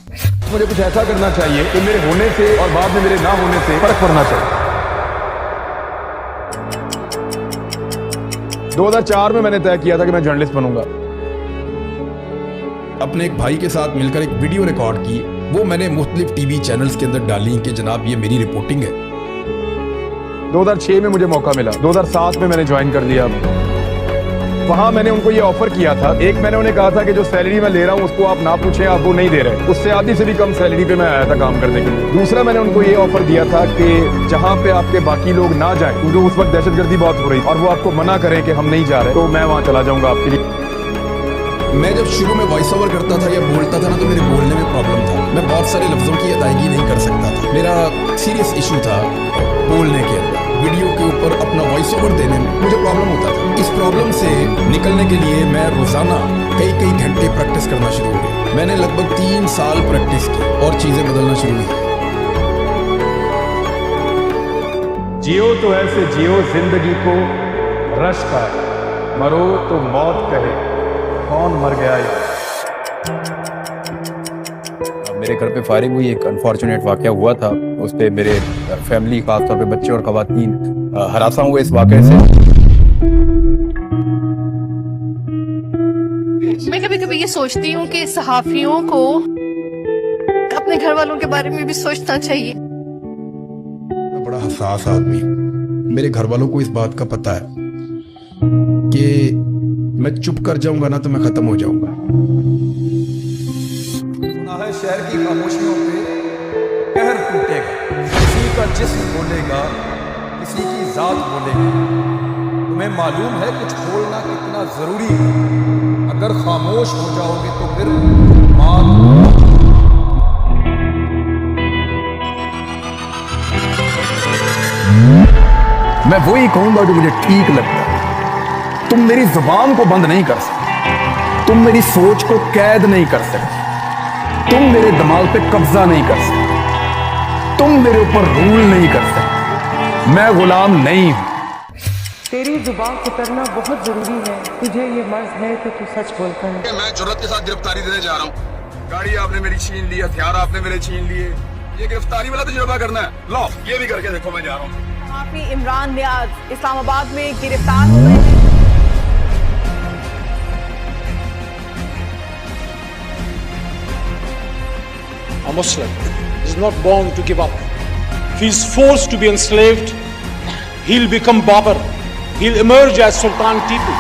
मुझे कुछ ऐसा करना चाहिए कि मेरे होने से और बाद में मेरे ना होने से फर्क पड़ना चाहिए। 2004 में मैंने तय किया था कि मैं जर्नलिस्ट बनूंगा। अपने एक भाई के साथ मिलकर एक वीडियो रिकॉर्ड की, वो मैंने मुख्तलिफ टीवी चैनल्स के अंदर डाली कि जनाब ये मेरी रिपोर्टिंग है। 2006 में मुझे मौका मिला, 2007 में मैंने ज्वाइन कर लिया। वहां मैंने उनको ये ऑफर किया था। एक मैंने उन्हें कहा था कि जो सैलरी मैं ले रहा हूं उसको आप ना पूछें, आप वो नहीं दे रहे, उससे आधी से भी कम सैलरी पे मैं आया था काम करने के लिए। दूसरा मैंने उनको ये ऑफर दिया था कि जहां पे आपके बाकी लोग ना जाएं, क्योंकि उस वक्त दहशतगर्दी बहुत हो रही और वो आपको मना करें कि हम नहीं जा रहे, तो मैं वहां चला जाऊंगा आपके लिए। मैं जब शुरू में वॉइस ओवर करता था या बोलता था ना, तो मेरे बोलने में प्रॉब्लम था। मैं बहुत सारे लफ्जों की अदायगी नहीं कर सकता था। मेरा सीरियस इशू था बोलने के अंदर। वीडियो के ऊपर अपना वॉइस ओवर देने में मुझे प्रॉब्लम होता था। इस प्रॉब्लम से निकलने के लिए मैं रोजाना कई घंटे प्रैक्टिस करना शुरू हो गया। मैंने लगभग 3 साल प्रैक्टिस की और चीजें बदलना शुरू हुई। जियो तो ऐसे जियो जिंदगी को रश का, मरो तो मौत कहे कौन मर गया ये। मेरे घर पे फायरिंग हुई, एक अनफॉर्चुनेट वाकया हुआ था। उस पे मेरे फैमिली, खासतौर पे बच्चे और खवातीन हरासा हुए इस वाकये से। मैं कभी कभी ये सोचती हूँ कि सहाफियों को अपने घर वालों के बारे में भी सोचना चाहिए। मैं बड़ा हसास आदमी हूँ। मेरे घर वालों को इस बात का पता है कि मैं चुप कर जाऊंगा ना तो मैं खत्म हो जाऊंगा। सुना है शहर की खामोशियों पे कहर टूटेगा, किसी का जिस्म बोलेगा, किसी की जात बोलेगी। तुम्हें मालूम है कुछ बोलना कितना जरूरी है। अगर खामोश हो जाओगे तो फिर मात। मैं वही कहूंगा जो मुझे ठीक लगता है। तुम मेरी जुबान को बंद नहीं कर सकते, तुम मेरी सोच को कैद नहीं कर सकते, तुम मेरे दिमाग पे कब्जा नहीं कर सकते, तुम मेरे ऊपर रूल नहीं कर सकते। मैं गुलाम नहीं हूं। तेरी जुबान उतरना बहुत जरूरी है। तुझे ये मर्ज है कि तू सच बोलता है। मैं जुर्रत के साथ गिरफ्तारी देने जा रहा हूँ। गाड़ी आपने मेरी छीन ली, हथियार आपने मेरे छीन लिए। ये गिरफ्तारी वाला तजुर्बा करना है, लो ये भी करके देखो। मैं जा रहा हूँ। इमरान नियाज इस्लामाबाद में गिरफ्तार हो गए। A Muslim is not born to give up. If he is forced to be enslaved, he'll become Babur. He'll emerge as Sultan Tipu.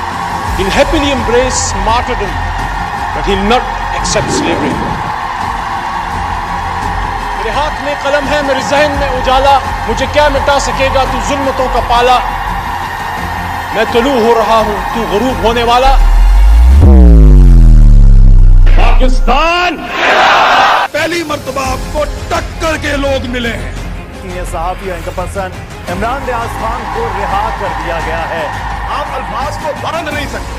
He'll happily embrace martyrdom, but he'll not accept slavery. मेरे हाथ में कलम है, मेरे जहन में उजाला, मुझे क्या मिटा सकेगा तू जुल्मतों का पाला। मैं तलू हो रहा हूं, तू गरूब होने वाला। पाकिस्तान पहली मर्तबा आपको टक्कर के लोग मिले हैं। सहाफी इनका पर्सन इमरान नियाज खान को रिहा कर दिया गया है। आप अल्फाज को बरन नहीं सकते,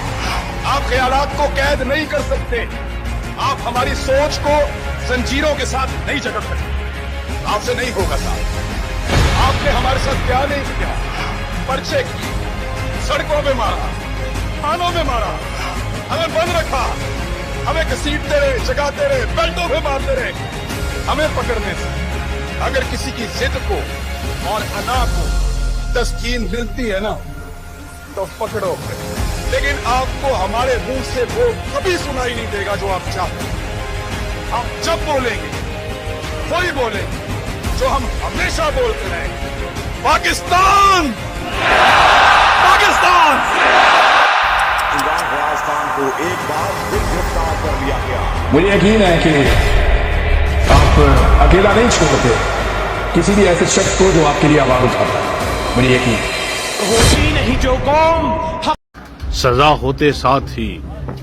आप ख्यालात को कैद नहीं कर सकते, आप हमारी सोच को जंजीरों के साथ नहीं जकड़ सकते। आपसे नहीं होगा साहब। आपने हमारे साथ क्या नहीं किया, पर्चे किए, सड़कों पे मारा, थानों में मारा, हमें बंद रखा, हमें घसीटते रहे, जगाते रहे, बेल्टों पे मारते रहे। हमें पकड़ने से अगर किसी की जिद को और अना को तस्कीन मिलती है ना तो पकड़ो, लेकिन आपको हमारे मुंह से वो कभी सुनाई नहीं देगा जो आप चाहते हैं। हम जब बोलेंगे वही बोलेंगे जो हम हमेशा बोलते रहे, पाकिस्तान पाकिस्तान। इमरान नियाज खान को एक बार फिर गिरफ्तार कर लिया गया। मुझे यकीन है कि आप अकेला नहीं छोड़ते किसी भी ऐसे शख्स को जो आपके लिए आवाज उठाता है। मुझे यकीन होती नहीं जो कौम। सजा होते साथ ही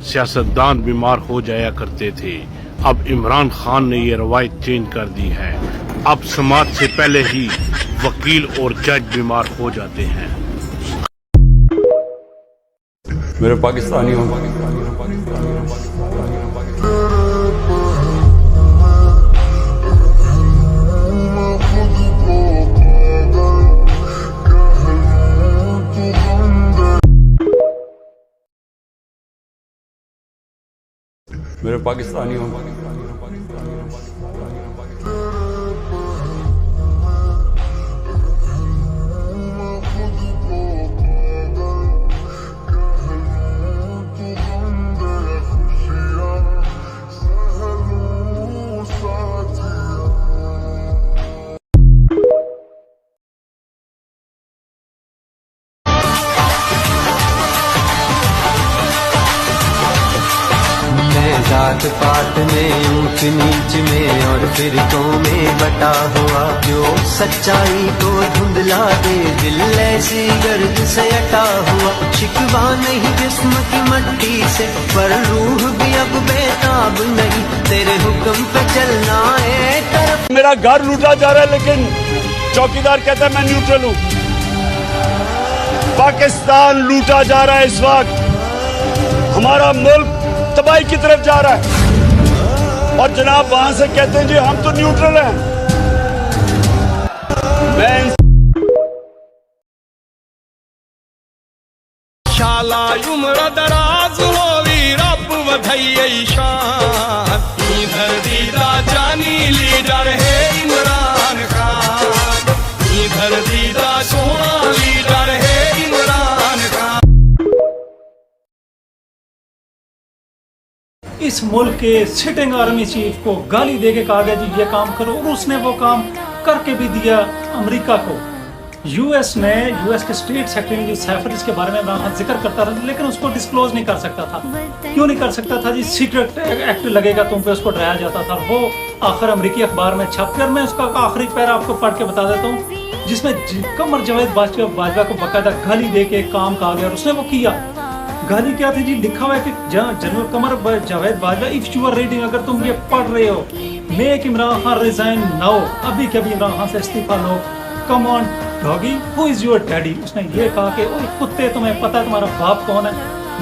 सियासतदान बीमार हो जाया करते थे। अब इमरान खान ने ये रवायत चेंज कर दी है। अब समाज से पहले ही वकील और जज बीमार हो जाते हैं। मेरे पाकिस्तानियों, मेरे पाकिस्तानियों, नीच में और फिरकों में बटा हुआ, जो सच्चाई को धुंधला दे दिल ऐसी गर्द से अटा हुआ। शिकवा नहीं जिस्म की मट्टी से, पर रूह भी अब बेताब नहीं, तेरे हुक्म पे चलना है तरफ। मेरा घर लूटा जा रहा है, लेकिन चौकीदार कहता है मैं न्यूट्रल हूं। पाकिस्तान लूटा जा रहा है इस वक्त, हमारा मुल्क तबाही की तरफ जा रहा है, और जनाब वहां से कहते हैं जी हम तो न्यूट्रल हैं। मैं शाला उम्र दराज होवी रब वधई शान, इधर दीदा जानी लीडर है इमरान खान, इधर दीदा सोना लीडर है इमरान खान। इस मुल्क के सिटिंग आर्मी चीफ को गाली दे के कहा गया जी ये काम करो, और उसने वो काम करके भी दिया अमेरिका को। यूएस के स्टेट सेक्रेटरी जो सैफरिस के बारे में इमरान खान जिक्र करता था, लेकिन उसको डिस्क्लोज नहीं कर सकता था। क्यों नहीं कर सकता था जी? सीक्रेट एक्ट लगेगा तुम पे, उसको डराया जाता था। वो आखिर अमेरिकी अखबार में छप कर, मैं उसका आखिरी पैरा आपको पढ़ के बता देता हूँ, जिसमें कमर जावेद बाजवा को बाकायदा गाली दे के काम कहा गया, और उसने वो किया। गाली क्या थी जी? लिखा हुआ है कि general Qamar Javed Bajwa, if you are reading, अगर तुम ये पढ़ रहे हो, make Imran Khan resign now, अभी कभी इमरान खान से इस्तीफा लो, come on doggy, who is your daddy. उसने ये कहा कि ओए कुत्ते, तुम्हें पता है तुम्हारा बाप कौन है?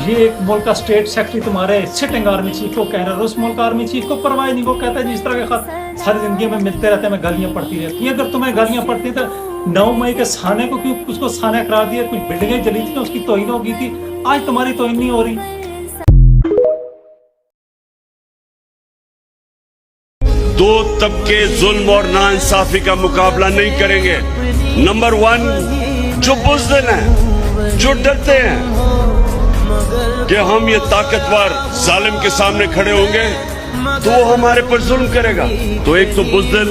ये एक मुल्क का स्टेट सेक्रेटरी तुम्हारे सिटिंग आर्मी चीफ को कह रहा है, उस मुल्क का आर्मी चीफ को परवाह नहीं। वो कहता है जिस तरह के खत सारी जिंदगी में मिलते रहते हैं, मैं गालियां पड़ती रहती हैं। अगर तुम्हें गालियां पड़ती तो 9 मई के साने को क्यों उसको साना करार दिया? कुछ बिल्डिंगें जली थी, उसकी तौहीन हो गई थी, आज तुम्हारी तौहीन नहीं हो रही। दो तबके जुल्म और नाइंसाफी का मुकाबला नहीं करेंगे। नंबर 1, जो बुज़दिल हैं, जो डरते हैं कि हम ये ताकतवर जालिम के सामने खड़े होंगे तो वो हमारे पर जुल्म करेगा, तो एक तो बुज़दिल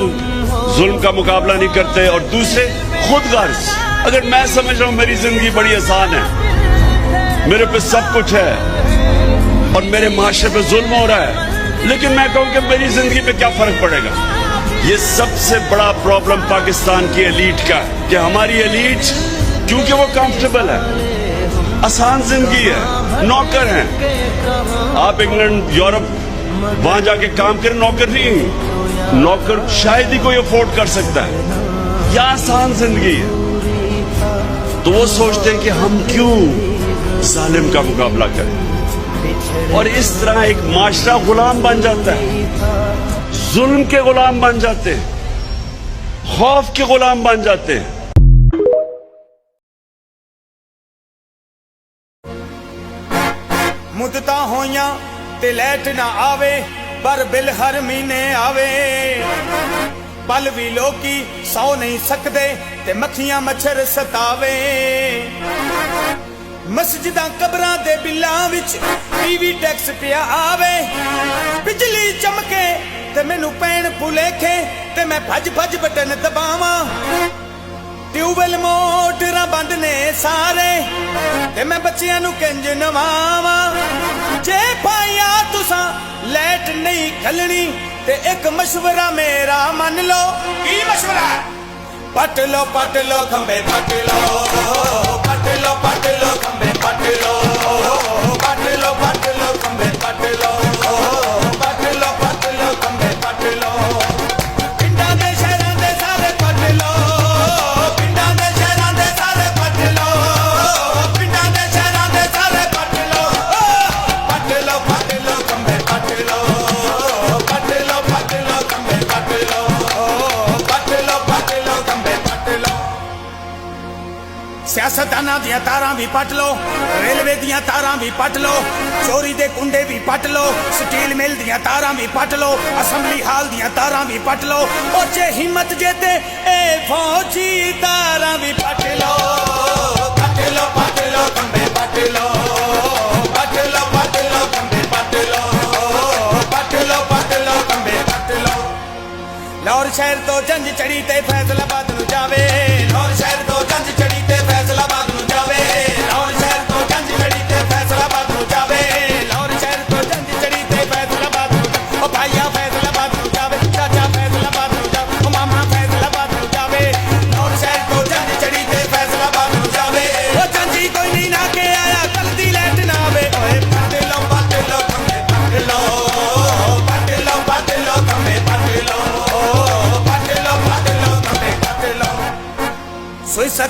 जुल्म का मुकाबला नहीं करते, और दूसरे खुद गर्ज। अगर मैं समझ रहा हूं मेरी जिंदगी बड़ी आसान है, मेरे पे सब कुछ है और मेरे माशरे पे जुल्म हो रहा है, लेकिन मैं कहूं कि मेरी जिंदगी पे क्या फर्क पड़ेगा? ये सबसे बड़ा प्रॉब्लम पाकिस्तान की एलीट का है कि हमारी एलीट, क्योंकि वो कंफर्टेबल है, आसान जिंदगी है, नौकर हैं। आप इंग्लैंड, यूरोप, वहां जाके काम करें, नौकर नहीं, नौकर शायद ही कोई अफोर्ड कर सकता है। यह आसान जिंदगी है, तो वो सोचते हैं कि हम क्यों जालिम का मुकाबला करें, और इस तरह एक माशरा गुलाम बन जाता है, जुल्म के गुलाम बन जाते हैं, खौफ के गुलाम बन जाते हैं। मुद्दतां होइयां ते लैट ना आवे, पर बिल हर महीने आवे। पल भी लोकी सौ नहीं सकते ते मक्खियां मच्छर सतावे। मस्जिदां कबरां दे बिल्लां विच टीवी टैक्स पिया आवे। बिजली चमके ते मैनू पैण भुलेखे ते मैं भज भज बटन दबावां। ट्यूबवेल मोटरां बंद ने सारे ते मैं बच्चियां नू किंज नवावां। जे पाया तुसां लैट नहीं खलनी ते एक मशवरा मेरा मन लो। की मशवरा? पट लो खंबे पट लो, पट लो खंबे पट लो, पट लो खंबे पट लो, पट लो खंबे पट लो। पिंडां दे शहरां दे सारे पट लो, पिंडां दे शहरां दे सारे पट लो, पिंडां दे शहरां दे सारे पट लो। पट लो खंबे पट लो, पट लो खंबे पट लो, पट लो खंबे पट लो। सियासतदानां दियां तारां भी पट लो, रेलवे दियां तारां भी पट लो, चोरी दे कुंडे भी पट लो, स्टील मिल दियां तारां भी पट लो, असम्बली हाल दियां तारां भी पट लो। और जे हिम्मत जेते ए फौजी तारां भी पट लो। पट लो खंबे पट लो, पट लो खंबे पट लो, पट लो खंबे पट लो। लाहौर शहर तो जंज चढ़ी ते फैसलाबाद नू जावे, लाहौर शहर तो जंज चढ़ी ते फैसलाबाद नू जावे, लाहौर शहर तो जंज चढ़ी ते फैसलाबाद नू जावे, लाहौर शहर तो जंज चढ़ी ते फैसलाबाद नू। ओ भाईया फैसलाबाद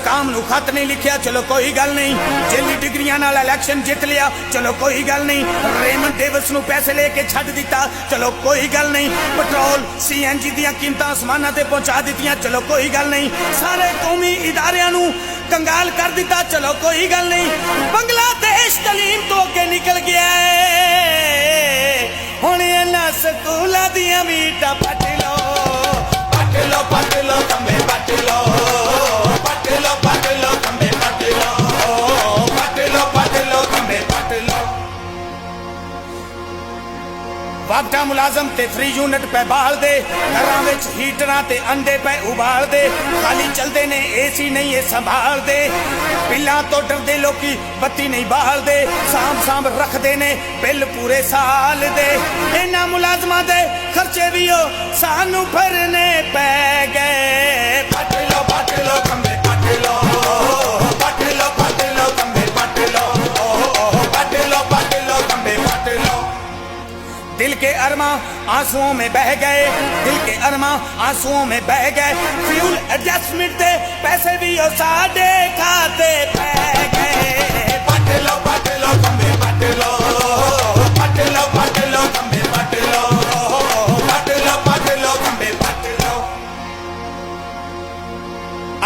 काम नू खत नहीं लिखिया, चलो कोई गल नहीं। जेली डिग्रियां नाल इलेक्शन जित लिया, चलो कोई गल नहीं। रेमन डेविस नू पैसे लेके छड्ड दिता, चलो कोई गल नहीं। पेट्रोल CNG दियां कीमतां आसमानां ते पहुंचा दित्तियां, चलो कोई गल नहीं। सारे कौमी इदारियां नू कंगाल कर दिता, चलो कोई गल नहीं। बांग्लादेश तलीम तो अगे निकल गया है, हुण इन्हां स्कूलां दियां भी ईंटां पट लो, पट लो, पट लो खंबे पट लो, पट लो, पट लो खंबे पट लो, पट लो, पट लो खंबे पट लो। वागटा मुलाजम ते फ्री यूनिट पे बहाल दे, घरां विच हीटरां ते अंडे पे उबाल दे, खाली चलदे ने AC नहीं ये संभाल दे, बिल्लां तो डरदे लोकी बत्ती नहीं बहाल दे, साम साम रखदे ने बिल पूरे साल दे। इन्हां मुलाजमां दे खर्चे भी ओ सानू भरने पै गए, पट लो खंबे पट लो, पट लो खंबे पट लो, पट लो खंबे पट लो। दिल के अरमा आंसुओं में बह गए, दिल के अरमा आंसुओं में बह गए, फ्यूल एडजस्टमेंट दे पैसे भी ओ साडे खाते पै गए, पट लो खंबे पट लो, पट लो खंबे पट लो, पट लो खंबे पट लो।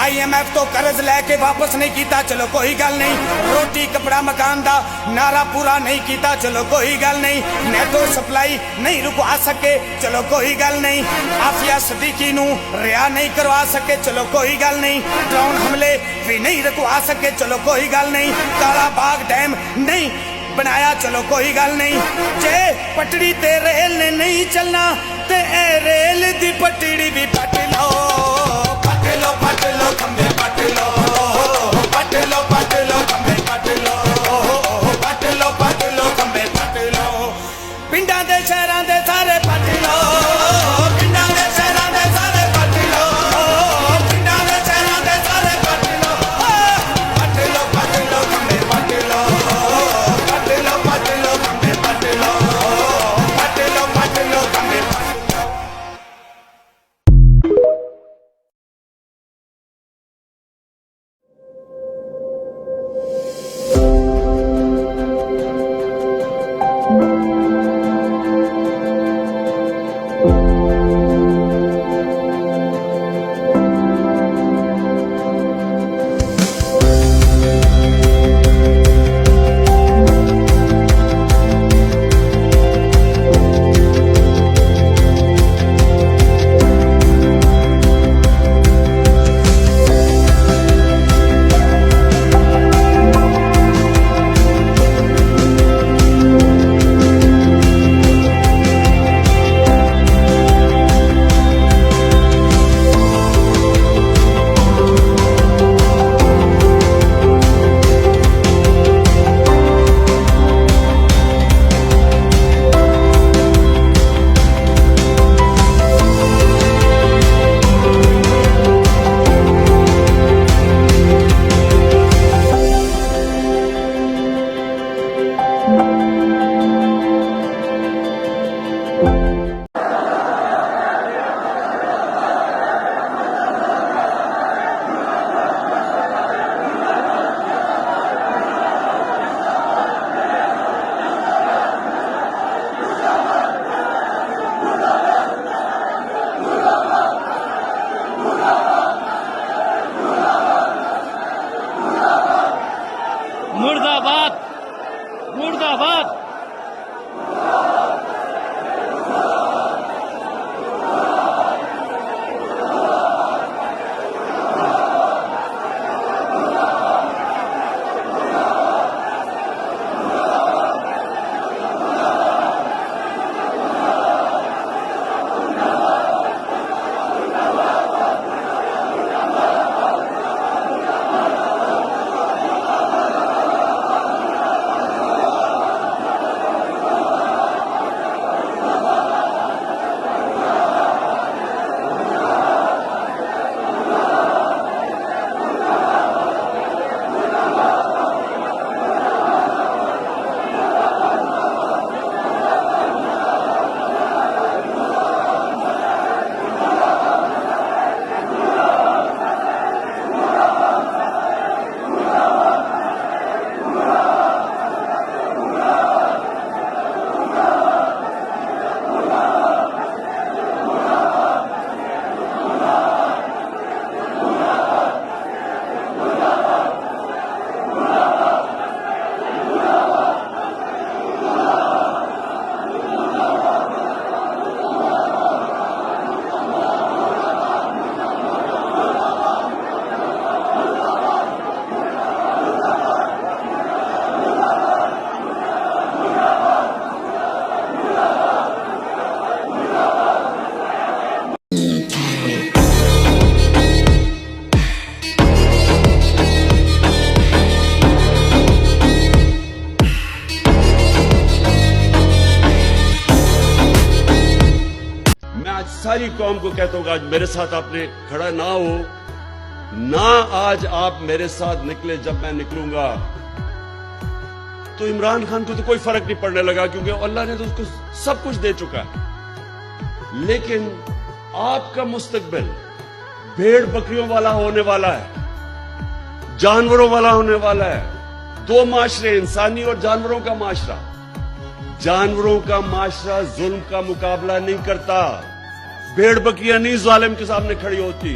IMF तो कर्ज लेके वापस नहीं किया, चलो कोई गल नहीं। रोटी कपड़ा मकान दा नारा पूरा नहीं किया, चलो कोई गल नहीं। नेटो सप्लाई नहीं रुकवा सके, चलो कोई गल नहीं। आफिया सदीकी नू रिहा नहीं करवा सके, चलो कोई गल नहीं। ड्रोन हमले भी नहीं रुकवा सके, चलो कोई गल नहीं। काला बाग डैम नहीं बनाया, चलो कोई गल नहीं। जे पटड़ी ते रेल ने नहीं चलना ते ए रेल दी पटड़ी भी पट लो, पट लो खंबे पट लो, पट लो खंबे पट लो, पट लो खंबे पट लो। पिंडां दे शहरां दे सारे पट लो, पिंडां दे शहरां दे सारे पट लो, पिंडां दे शहरां दे सारे पट लो, पट लो खंबे पट लो, पट लो खंबे पट लो, पट लो खंबे पट लो। आज सारी कौम को कहता हूं कि आज मेरे साथ आपने खड़ा ना हो ना, आज आप मेरे साथ निकले, जब मैं निकलूंगा तो इमरान खान को तो कोई फर्क नहीं पड़ने लगा, क्योंकि अल्लाह ने तो उसको सब कुछ दे चुका है। लेकिन आपका मुस्तकबिल भेड़ बकरियों वाला होने वाला है, जानवरों वाला होने वाला है। दो माशरे, इंसानी और जानवरों का माशरा। जानवरों का माशरा जुल्म का मुकाबला नहीं करता, भेड़ बकरियां नहीं जालिम के सामने खड़ी होती।